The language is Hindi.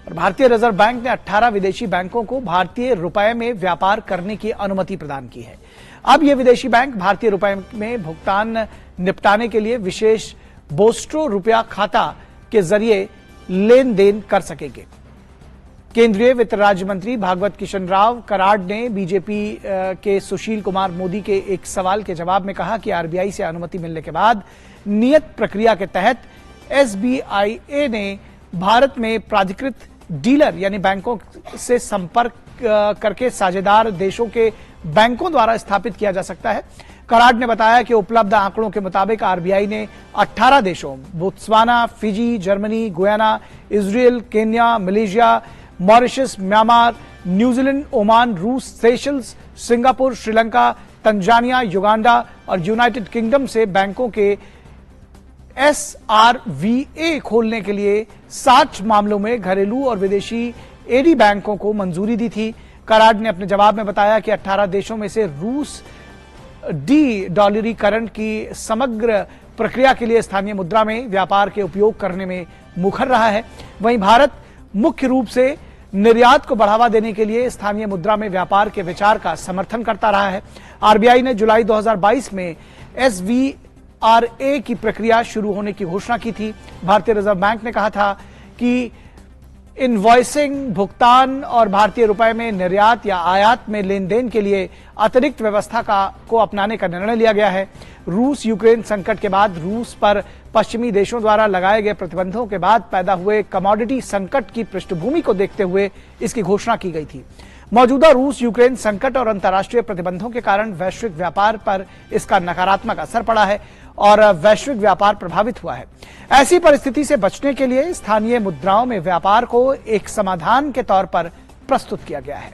और भारतीय रिजर्व बैंक ने 18 विदेशी बैंकों को भारतीय रुपए में व्यापार करने की अनुमति प्रदान की है। अब ये विदेशी बैंक भारतीय रुपए में भुगतान निपटाने के लिए विशेष बोस्ट्रो रुपया खाता के जरिए लेन देन कर सकेंगे। केंद्रीय वित्त राज्य मंत्री भागवत कृष्ण राव कराड़ ने बीजेपी के सुशील कुमार मोदी के एक सवाल के जवाब में कहा कि आरबीआई से अनुमति मिलने के बाद नियत प्रक्रिया के तहत एसबीआईए ने भारत में प्राधिकृत डीलर यानी बैंकों से संपर्क करके साझेदार देशों के बैंकों द्वारा स्थापित किया जा सकता है। कराड़ ने बताया कि उपलब्ध आंकड़ों के मुताबिक आरबीआई ने 18 देशों Botswana, Fiji, Germany, Guyana, Israel, Kenya, Malaysia, Mauritius, Myanmar, New Zealand, Oman, रूस, Seychelles, Singapore, Sri Lanka, Tanzania, Uganda और यूनाइटेड किंगडम से बैंकों के एसआरवीए खोलने के लिए 60 मामलों में घरेलू और विदेशी एडी बैंकों को मंजूरी दी थी। कराड़ ने अपने जवाब में बताया कि 18 देशों में से रूस डॉलरीकरण की समग्र प्रक्रिया के लिए स्थानीय मुद्रा में व्यापार के उपयोग करने में मुखर रहा है। वहीं भारत मुख्य रूप से निर्यात को बढ़ावा देने के लिए स्थानीय मुद्रा में व्यापार के विचार का समर्थन करता रहा है। आरबीआई ने जुलाई 2022 में एसवीआरए की प्रक्रिया शुरू होने की घोषणा की थी। भारतीय रिजर्व बैंक ने कहा था कि इनवॉइसिंग, भुगतान और भारतीय रुपए में निर्यात या आयात में लेन देन के लिए अतिरिक्त व्यवस्था को अपनाने का निर्णय लिया गया है। रूस यूक्रेन संकट के बाद रूस पर पश्चिमी देशों द्वारा लगाए गए प्रतिबंधों के बाद पैदा हुए कमोडिटी संकट की पृष्ठभूमि को देखते हुए इसकी घोषणा की गई थी। मौजूदा रूस यूक्रेन संकट और अंतर्राष्ट्रीय प्रतिबंधों के कारण वैश्विक व्यापार पर इसका नकारात्मक असर पड़ा है और वैश्विक व्यापार प्रभावित हुआ है। ऐसी परिस्थिति से बचने के लिए स्थानीय मुद्राओं में व्यापार को एक समाधान के तौर पर प्रस्तुत किया गया है।